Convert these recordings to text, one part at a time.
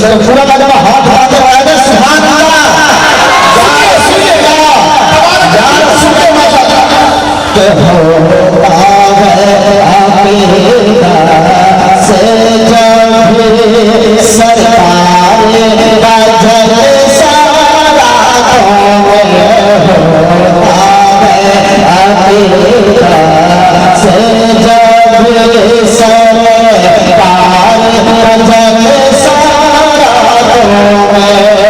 तो पूरा का जब हाथ उठाते हुए आए सुभान अल्लाह के होता है अकेला से जब सरकार का जलसा रातों में होता है अकेला से जब सरकार का जलसा रातों में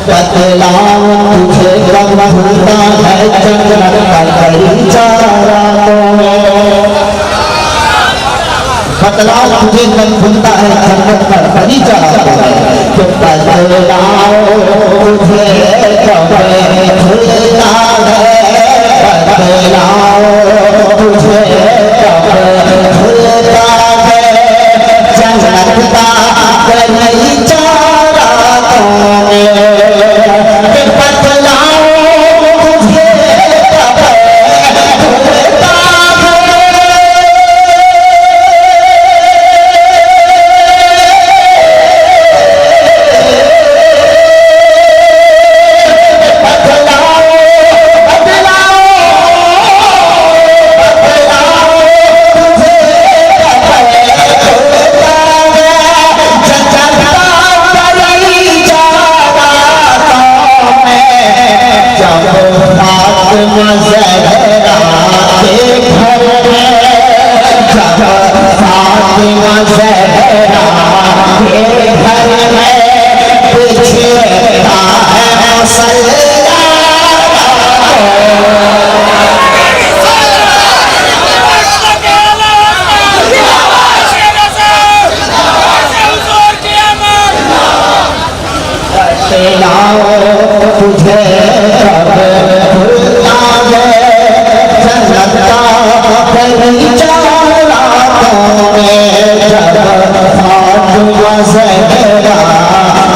बदलाव तुझे रंग भूलता है चंदन का बगीचा रातों में बदलाव तुझे रंग भूलता है चंदन का बगीचा रातों में कि बदलाव तुझे कभी भूलता है बदलाव तुझे कभी भूलता है चंदन का बगीचा रातों में तुझे कब भूलता है जन्नत का बगीचा रातों में जब फातिमा ज़हरा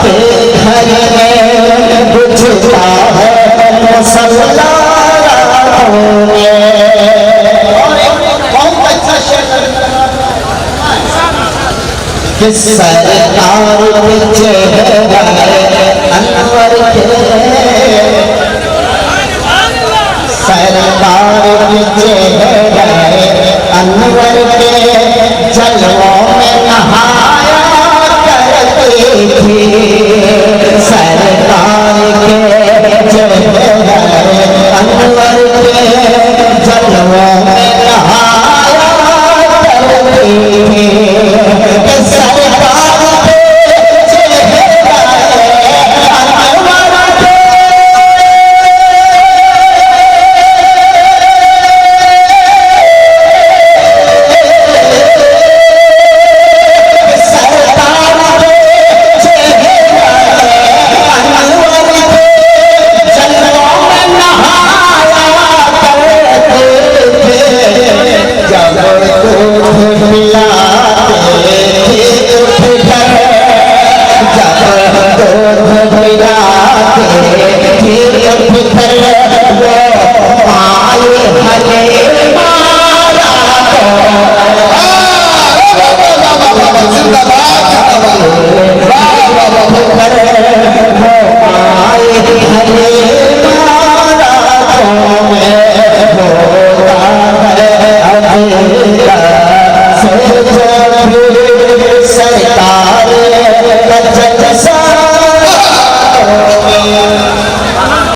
के घर में बुझता है मसला रातों में। बहुत अच्छा शेर कि सरकार के चेहरे अनवर के सरकार के चेहरे अनवर के जलवों में नहाया करती थी सरकार के चेहरे अनवर के जलवों में नहाया करती थी फिर